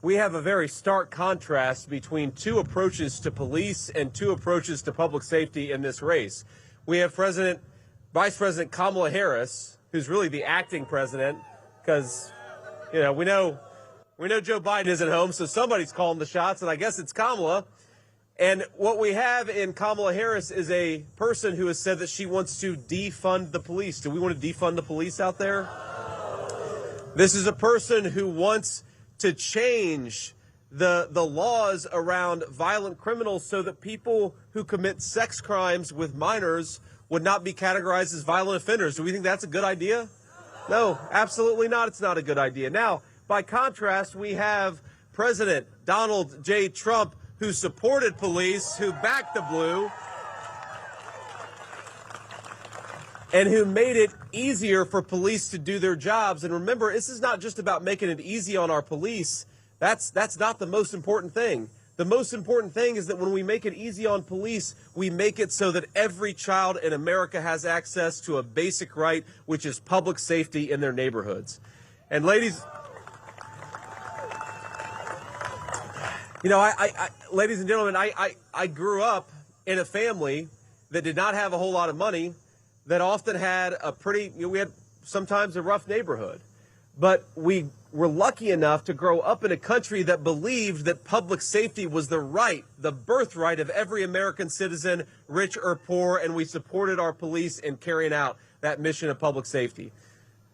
We have a very stark contrast between two approaches to police and two approaches to public safety in this race. We have Vice President Kamala Harris, who's really the acting president, because, we know Joe Biden isn't home, so somebody's calling the shots, and I guess it's Kamala. And what we have in Kamala Harris is a person who has said that she wants to defund the police. Do we want to defund the police out there? This is a person who wants to change the laws around violent criminals so that people who commit sex crimes with minors would not be categorized as violent offenders. Do we think that's a good idea? No, absolutely not. It's not a good idea. Now, by contrast, we have President Donald J. Trump, who supported police, who backed the blue, and who made it easier for police to do their jobs. And remember, this is not just about making it easy on our police. That's not the most important thing. The most important thing is that when we make it easy on police, we make it so that every child in America has access to a basic right, which is public safety in their neighborhoods. And ladies and gentlemen, I grew up in a family that did not have a whole lot of money, that often had we had sometimes a rough neighborhood. But we were lucky enough to grow up in a country that believed that public safety was the birthright of every American citizen, rich or poor, and we supported our police in carrying out that mission of public safety.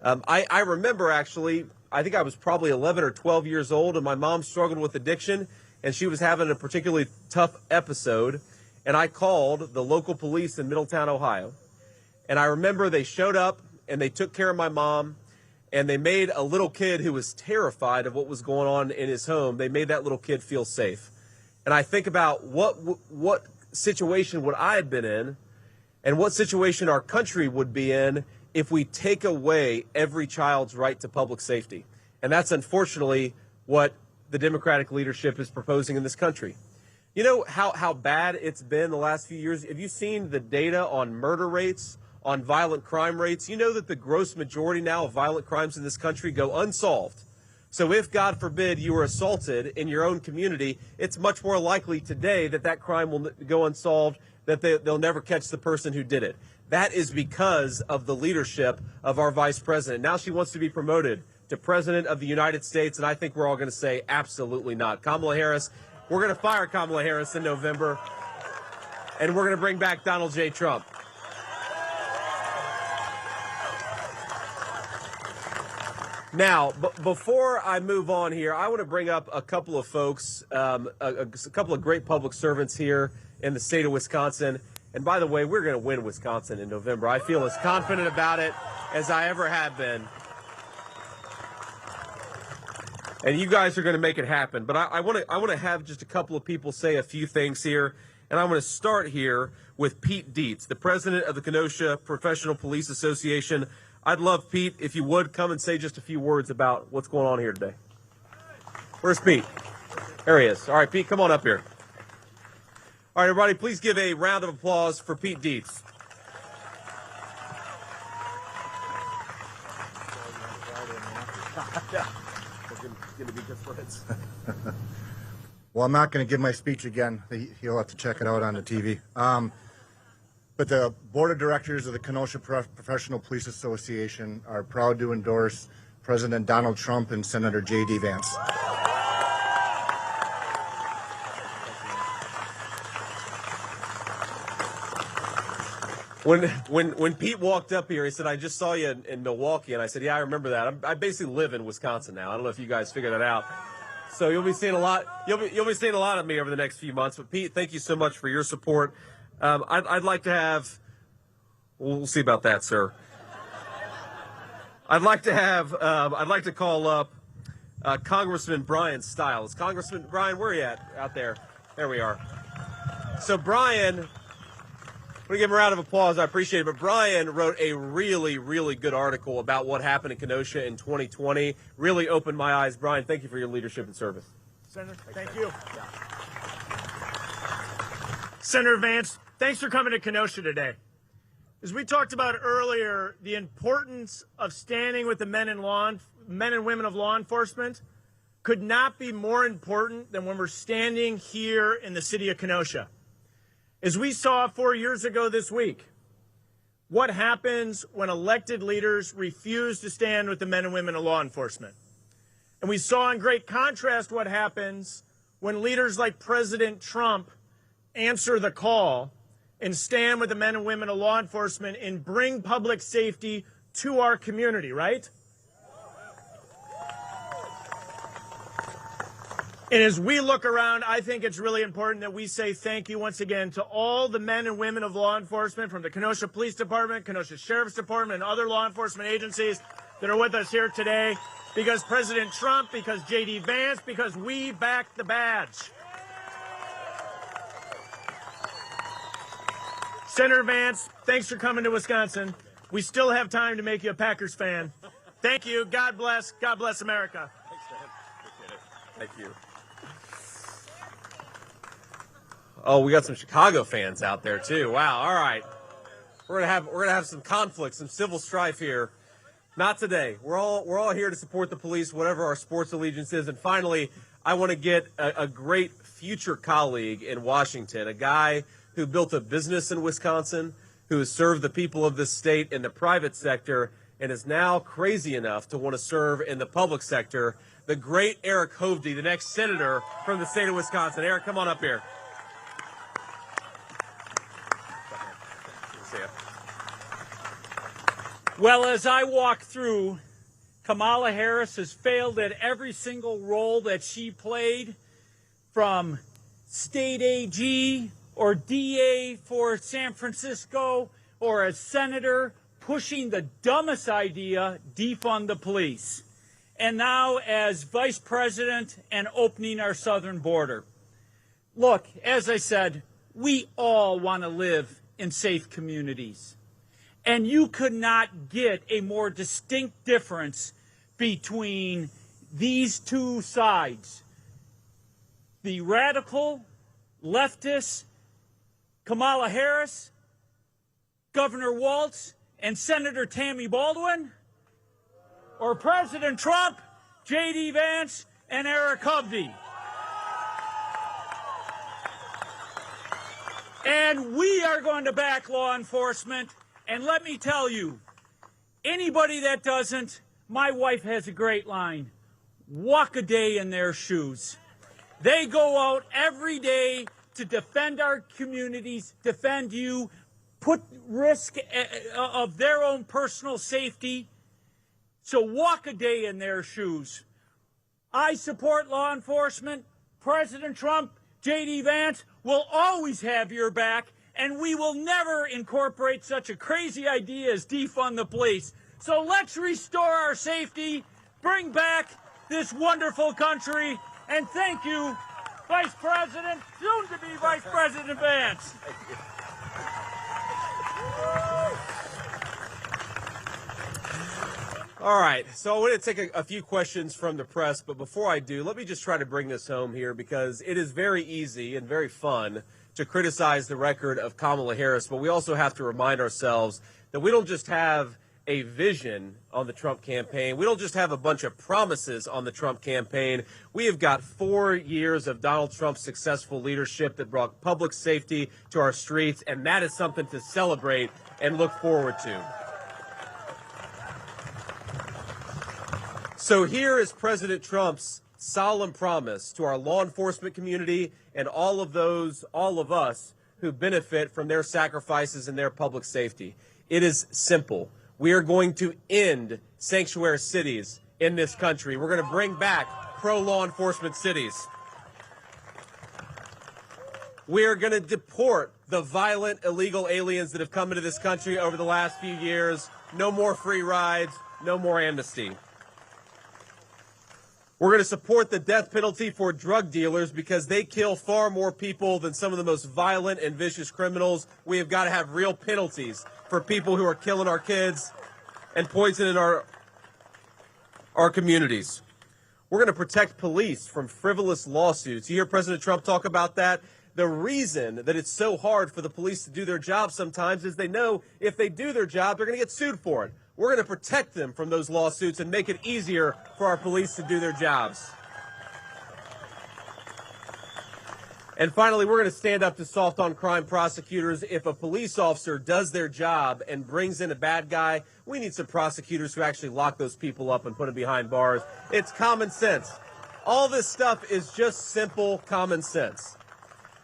I remember, actually, I think I was probably 11 or 12 years old, and my mom struggled with addiction, and she was having a particularly tough episode, and I called the local police in Middletown, Ohio. And I remember they showed up, and they took care of my mom, and they made a little kid who was terrified of what was going on in his home, they made that little kid feel safe. And I think about what situation would I have been in, and what situation our country would be in if we take away every child's right to public safety. And that's unfortunately what the Democratic leadership is proposing in this country. You know how bad it's been the last few years? Have you seen the data on murder rates, on violent crime rates? You know that the gross majority now of violent crimes in this country go unsolved. So if, God forbid, you were assaulted in your own community, it's much more likely today that crime will go unsolved, that they'll never catch the person who did it. That is because of the leadership of our vice president. Now she wants to be promoted to President of the United States, and I think we're all going to say absolutely not. Kamala Harris, we're going to fire Kamala Harris in November, and we're going to bring back Donald J. Trump. Now, before I move on here, I want to bring up a couple of folks, a couple of great public servants here in the state of Wisconsin. And by the way, we're going to win Wisconsin in November. I feel as confident about it as I ever have been. And you guys are going to make it happen. But I want to have just a couple of people say a few things here. And I'm going to start here with Pete Dietz, the president of the Kenosha Professional Police Association. I'd love, Pete, if you would come and say just a few words about what's going on here today. Where's Pete? There he is. All right, Pete, come on up here. All right, everybody, please give a round of applause for Pete Dietz. Well, I'm not going to give my speech again. He'll have to check it out on the TV. But the board of directors of the Kenosha Professional Police Association are proud to endorse President Donald Trump and Senator JD Vance. When Pete walked up here, he said, "I just saw you in Milwaukee," and I said, "Yeah, I remember that. I basically live in Wisconsin now. I don't know if you guys figured that out. So you'll be seeing a lot. You'll be seeing a lot of me over the next few months. But Pete, thank you so much for your support. I'd like to have. We'll see about that, sir. I'd like to call up Congressman Brian Stiles. Congressman Brian, where are you at? Out there. There we are. So Brian. I'm going to give him a round of applause. I appreciate it. But Brian wrote a really, really good article about what happened in Kenosha in 2020. Really opened my eyes. Brian, thank you for your leadership and service. Senator, thank you. Senator Vance, thanks for coming to Kenosha today. As we talked about earlier, the importance of standing with the men and women of law enforcement, could not be more important than when we're standing here in the city of Kenosha. As we saw 4 years ago this week, what happens when elected leaders refuse to stand with the men and women of law enforcement. And we saw in great contrast what happens when leaders like President Trump answer the call and stand with the men and women of law enforcement and bring public safety to our community, right? And as we look around, I think it's really important that we say thank you once again to all the men and women of law enforcement from the Kenosha Police Department, Kenosha Sheriff's Department, and other law enforcement agencies that are with us here today. Because President Trump, because JD Vance, because we back the badge. Senator Vance, thanks for coming to Wisconsin. We still have time to make you a Packers fan. Thank you. God bless. God bless America. Thanks, man. Appreciate it. Thank you. Oh, we got some Chicago fans out there too. Wow. All right. We're gonna have some conflict, some civil strife here. Not today. We're all here to support the police, whatever our sports allegiance is. And finally, I want to get a great future colleague in Washington, a guy who built a business in Wisconsin, who has served the people of this state in the private sector, and is now crazy enough to want to serve in the public sector. The great Eric Hovde, the next senator from the state of Wisconsin. Eric, come on up here. Well, as I walk through, Kamala Harris has failed at every single role that she played, from state AG or DA for San Francisco, or as senator pushing the dumbest idea, defund the police, and now as vice president and opening our southern border. Look, as I said, we all want to live in safe communities. And you could not get a more distinct difference between these two sides. The radical, leftist, Kamala Harris, Governor Walz, and Senator Tammy Baldwin, or President Trump, JD Vance, and Eric Hovde. And we are going to back law enforcement. And let me tell you, anybody that doesn't, my wife has a great line: walk a day in their shoes. They go out every day to defend our communities, defend you, put risk of their own personal safety. So walk a day in their shoes. I support law enforcement. President Trump, JD Vance will always have your back. And we will never incorporate such a crazy idea as defund the police. So let's restore our safety, bring back this wonderful country, and thank you, Vice President, soon to be Vice President Vance. Thank you. All right, so I want to take a few questions from the press, but before I do, let me just try to bring this home here, because it is very easy and very fun to criticize the record of Kamala Harris, but we also have to remind ourselves that we don't just have a vision on the Trump campaign. We don't just have a bunch of promises on the Trump campaign. We have got 4 years of Donald Trump's successful leadership that brought public safety to our streets, and that is something to celebrate and look forward to. So here is President Trump's solemn promise to our law enforcement community and all of us who benefit from their sacrifices and their public safety. It is simple. We are going to end sanctuary cities in this country. We're going to bring back pro-law enforcement cities. We are going to deport the violent, illegal aliens that have come into this country over the last few years. No more free rides, no more amnesty. We're going to support the death penalty for drug dealers because they kill far more people than some of the most violent and vicious criminals. We have got to have real penalties for people who are killing our kids and poisoning our communities. We're going to protect police from frivolous lawsuits. You hear President Trump talk about that. The reason that it's so hard for the police to do their job sometimes is they know if they do their job, they're going to get sued for it. We're going to protect them from those lawsuits and make it easier for our police to do their jobs. And finally, we're going to stand up to soft on crime prosecutors. If a police officer does their job and brings in a bad guy, we need some prosecutors who actually lock those people up and put them behind bars. It's common sense. All this stuff is just simple common sense.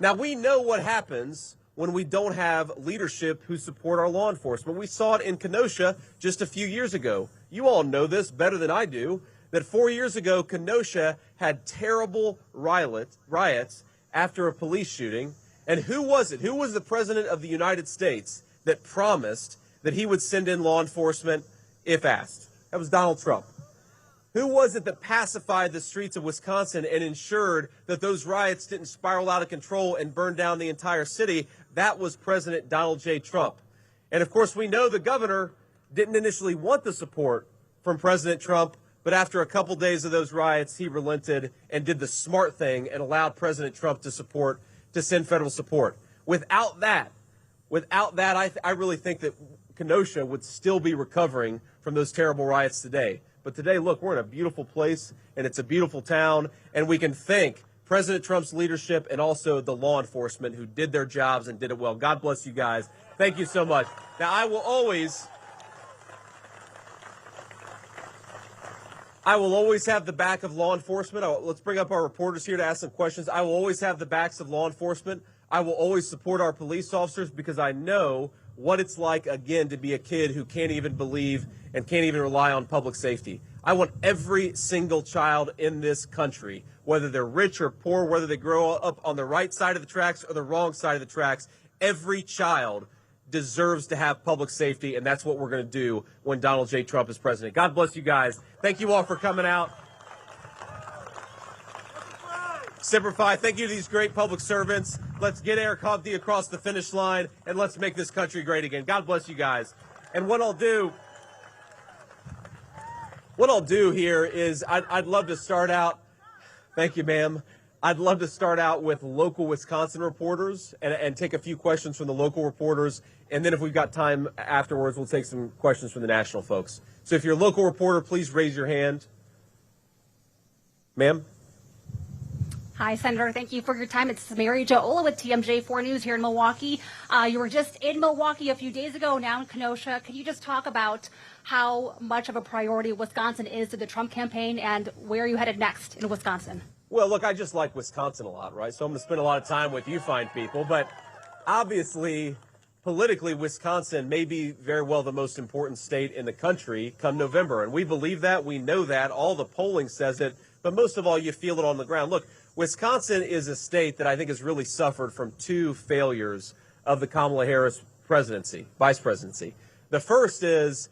Now, we know what happens when we don't have leadership who support our law enforcement. We saw it in Kenosha just a few years ago. You all know this better than I do, that 4 years ago, Kenosha had terrible riots after a police shooting. And who was it? Who was the president of the United States that promised that he would send in law enforcement if asked? That was Donald Trump. Who was it that pacified the streets of Wisconsin and ensured that those riots didn't spiral out of control and burn down the entire city? That was President Donald J. Trump. And of course, we know the governor didn't initially want the support from President Trump, but after a couple days of those riots, he relented and did the smart thing and allowed President Trump to send federal support. Without that, I really think that Kenosha would still be recovering from those terrible riots today. But today, look, we're in a beautiful place, and it's a beautiful town, and we can thank President Trump's leadership and also the law enforcement who did their jobs and did it well. God bless you guys. Thank you so much. Now, I will always have the back of law enforcement. Let's bring up our reporters here to ask some questions. I will always have the backs of law enforcement. I will always support our police officers because I know what it's like, again, to be a kid who can't even believe and can't even rely on public safety. I want every single child in this country, whether they're rich or poor, whether they grow up on the right side of the tracks or the wrong side of the tracks, every child deserves to have public safety, and that's what we're going to do when Donald J. Trump is president. God bless you guys. Thank you all for coming out. Semper Fi, thank you to these great public servants. Let's get Eric Hovde across the finish line, and let's make this country great again. God bless you guys. And what I'll do here is I'd love to start out, thank you, ma'am. I'd love to start out with local Wisconsin reporters and take a few questions from the local reporters. And then if we've got time afterwards, we'll take some questions from the national folks. So if you're a local reporter, please raise your hand. Ma'am? Hi, Senator. Thank you for your time. It's Mary Jo Ola with TMJ4 News here in Milwaukee. You were just in Milwaukee a few days ago, now in Kenosha. Can you just talk about how much of a priority Wisconsin is to the Trump campaign and where are you headed next in Wisconsin? Well, look, I just like Wisconsin a lot, right? So I'm going to spend a lot of time with you fine people. But obviously, politically, Wisconsin may be very well the most important state in the country come November. And we believe that. We know that. All the polling says it. But most of all, you feel it on the ground. Look, Wisconsin is a state that I think has really suffered from two failures of the Kamala Harris vice presidency. The first is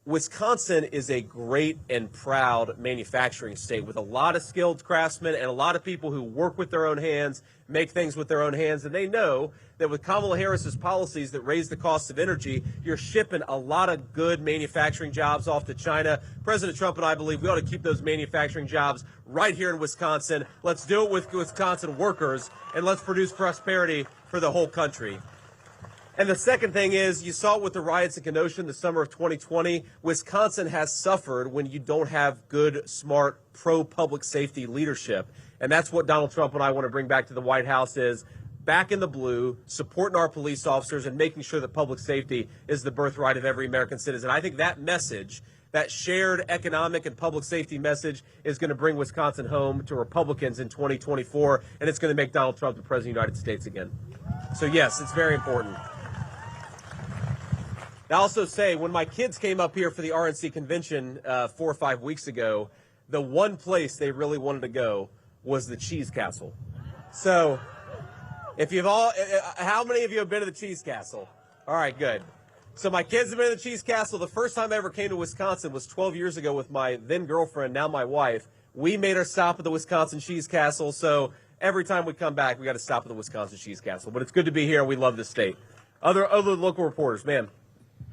Wisconsin is a great and proud manufacturing state with a lot of skilled craftsmen and a lot of people who work with their own hands, make things with their own hands. And they know that with Kamala Harris's policies that raise the cost of energy, you're shipping a lot of good manufacturing jobs off to China. President Trump and I believe we ought to keep those manufacturing jobs right here in Wisconsin. Let's do it with Wisconsin workers, and let's produce prosperity for the whole country. And the second thing is, you saw it with the riots in Kenosha in the summer of 2020. Wisconsin has suffered when you don't have good, smart, pro-public safety leadership. And that's what Donald Trump and I want to bring back to the White House is back in the blue, supporting our police officers and making sure that public safety is the birthright of every American citizen. I think that message, that shared economic and public safety message, is going to bring Wisconsin home to Republicans in 2024, and it's going to make Donald Trump the president of the United States again. So, yes, it's very important. I also say, when my kids came up here for the RNC convention 4 or 5 weeks ago, the one place they really wanted to go was the Cheese Castle. So, how many of you have been to the Cheese Castle? All right, good. So my kids have been to the Cheese Castle. The first time I ever came to Wisconsin was 12 years ago with my then girlfriend, now my wife. We made our stop at the Wisconsin Cheese Castle. So every time we come back, we got to stop at the Wisconsin Cheese Castle. But it's good to be here, and we love the state. Other local reporters, ma'am.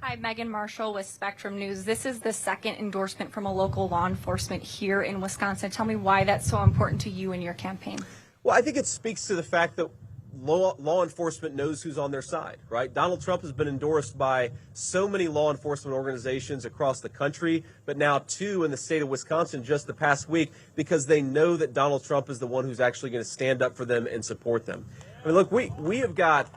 Hi, Megan Marshall with Spectrum News. This is the second endorsement from a local law enforcement here in Wisconsin. Tell me why that's so important to you and your campaign. Well, I think it speaks to the fact that law enforcement knows who's on their side, right? Donald Trump has been endorsed by so many law enforcement organizations across the country, but now 2 in the state of Wisconsin just the past week, because they know that Donald Trump is the one who's actually going to stand up for them and support them. I mean, look, we have got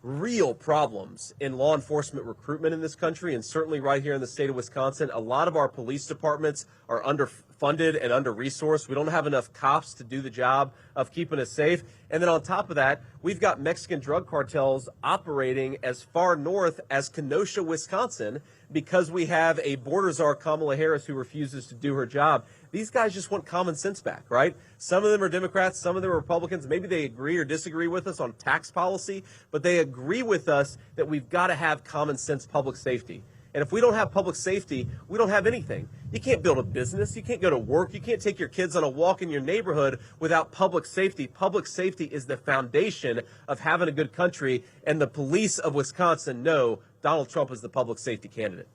real problems in law enforcement recruitment in this country, and certainly right here in the state of Wisconsin. A lot of our police departments are underfunded and under-resourced. We don't have enough cops to do the job of keeping us safe. And then on top of that, we've got Mexican drug cartels operating as far north as Kenosha, Wisconsin, because we have a border czar, Kamala Harris, who refuses to do her job. These guys just want common sense back, right? Some of them are Democrats, some of them are Republicans. Maybe they agree or disagree with us on tax policy, but they agree with us that we've got to have common sense public safety. And if we don't have public safety, we don't have anything. You can't build a business. You can't go to work. You can't take your kids on a walk in your neighborhood without public safety. Public safety is the foundation of having a good country, and the police of Wisconsin know Donald Trump is the public safety candidate.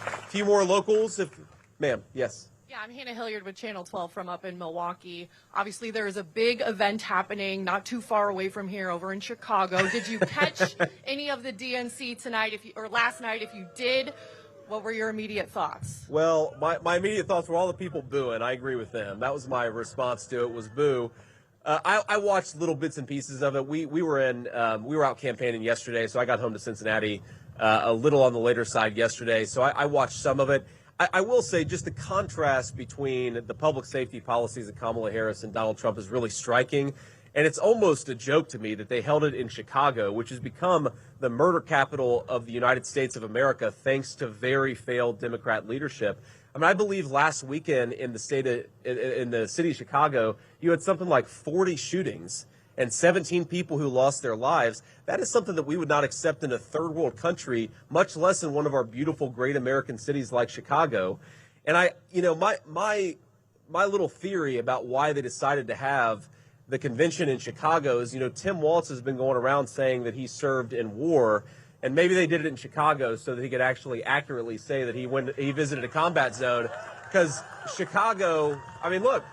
A few more locals, ma'am, yes. Yeah, I'm Hannah Hilliard with Channel 12 from up in Milwaukee. Obviously, there is a big event happening not too far away from here over in Chicago. Did you catch any of the DNC tonight, or last night? If you did, what were your immediate thoughts? Well, my immediate thoughts were all the people booing. I agree with them. That was my response to it, was boo. I watched little bits and pieces of it. We were out campaigning yesterday, so I got home to Cincinnati a little on the later side yesterday. So I watched some of it. I will say just the contrast between the public safety policies of Kamala Harris and Donald Trump is really striking. And it's almost a joke to me that they held it in Chicago, which has become the murder capital of the United States of America, thanks to very failed Democrat leadership. I mean, I believe last weekend in the city of Chicago, you had something like 40 shootings and 17 people who lost their lives. That is something that we would not accept in a third world country, much less in one of our beautiful, great American cities like Chicago. And my little theory about why they decided to have the convention in Chicago is, Tim Walz has been going around saying that he served in war, and maybe they did it in Chicago so that he could actually accurately say that he visited a combat zone. Because Chicago, I mean, look,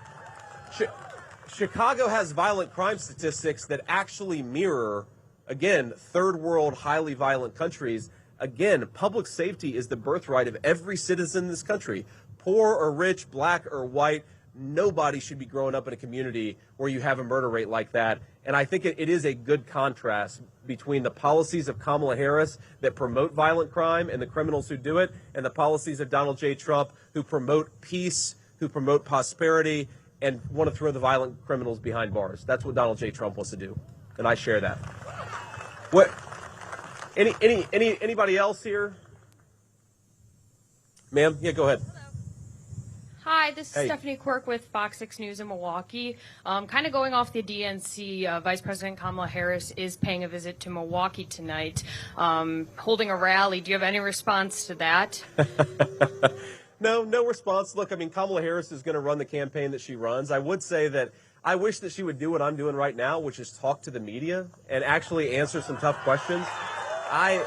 Chicago has violent crime statistics that actually mirror, again, third world, highly violent countries. Again, public safety is the birthright of every citizen in this country. Poor or rich, black or white, nobody should be growing up in a community where you have a murder rate like that. And I think it is a good contrast between the policies of Kamala Harris that promote violent crime and the criminals who do it, and the policies of Donald J. Trump who promote peace, who promote prosperity, and want to throw the violent criminals behind bars. That's what Donald J. Trump wants to do, and I share that. What? Anybody else here? Ma'am? Yeah, go ahead. Hi, this is Hey. Stephanie Quirk with Fox 6 News in Milwaukee. Kind of going off the DNC, Vice President Kamala Harris is paying a visit to Milwaukee tonight, holding a rally. Do you have any response to that? No response. Look, I mean, Kamala Harris is going to run the campaign that she runs. I would say that I wish that she would do what I'm doing right now, which is talk to the media and actually answer some tough questions. I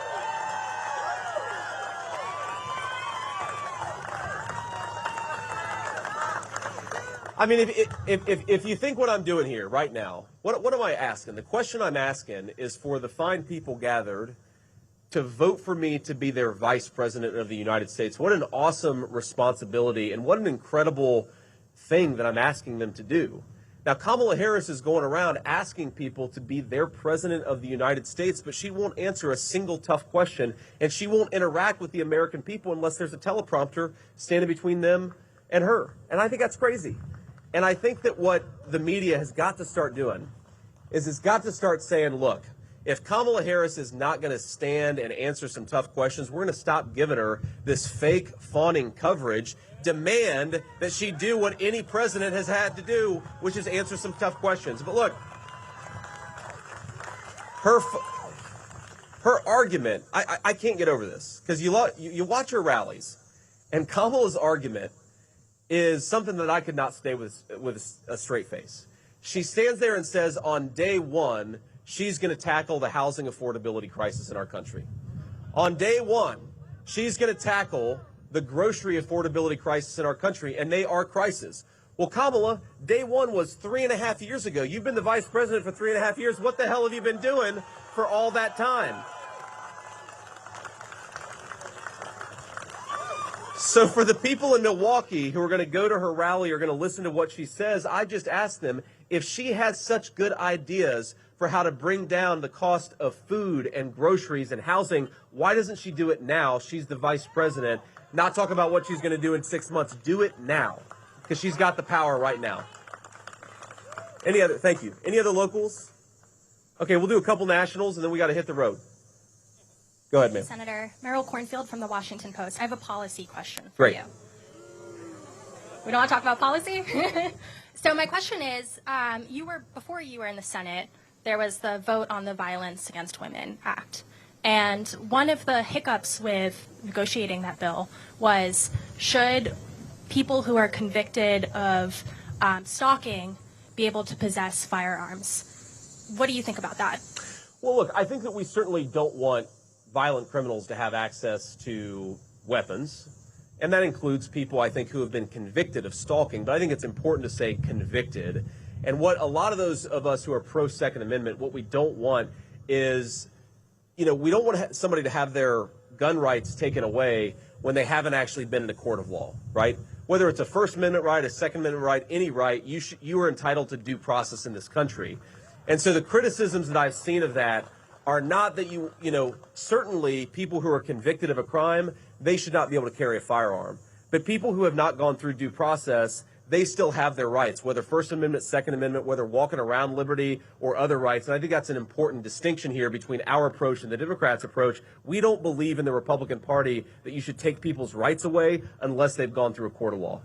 mean, if you think what I'm doing here right now, what am I asking? The question I'm asking is for the fine people gathered to vote for me to be their vice president of the United States. What an awesome responsibility, and what an incredible thing that I'm asking them to do. Now, Kamala Harris is going around asking people to be their president of the United States, but she won't answer a single tough question, and she won't interact with the American people unless there's a teleprompter standing between them and her. And I think that's crazy. And I think that what the media has got to start doing is it's got to start saying, look, if Kamala Harris is not going to stand and answer some tough questions, we're going to stop giving her this fake fawning coverage. Demand that she do what any president has had to do, which is answer some tough questions. But look, her argument, I can't get over this, because you watch her rallies, and Kamala's argument is something that I could not stay with a straight face. She stands there and says on day one, she's going to tackle the housing affordability crisis in our country. On day one, she's going to tackle the grocery affordability crisis in our country, and they are crises. Well, Kamala, day one was 3.5 years ago. You've been the vice president for 3.5 years. What the hell have you been doing for all that time? So for the people in Milwaukee who are going to go to her rally or going to listen to what she says, I just asked them if she has such good ideas for how to bring down the cost of food and groceries and housing, why doesn't she do it now? She's the vice president. Not talk about what she's going to do in 6 months. Do it now, because she's got the power right now. Thank you. Any other locals? Okay, we'll do a couple nationals, and then we got to hit the road. Go ahead, ma'am. Senator Merrill Cornfield from the Washington Post. I have a policy question for Great. you. We don't want to talk about policy? So my question is, before you were in the Senate, there was the vote on the Violence Against Women Act. And one of the hiccups with negotiating that bill was, should people who are convicted of stalking be able to possess firearms? What do you think about that? Well, look, I think that we certainly don't want violent criminals to have access to weapons. And that includes people, I think, who have been convicted of stalking. But I think it's important to say convicted. And what a lot of those of us who are pro-Second Amendment, what we don't want is, we don't want somebody to have their gun rights taken away when they haven't actually been in a court of law, right? Whether it's a First Amendment right, a Second Amendment right, any right, you are entitled to due process in this country. And so the criticisms that I've seen of that are not that certainly people who are convicted of a crime, they should not be able to carry a firearm. But people who have not gone through due process, they still have their rights, whether First Amendment, Second Amendment, whether walking around liberty or other rights. And I think that's an important distinction here between our approach and the Democrats' approach. We don't believe in the Republican Party that you should take people's rights away unless they've gone through a court of law.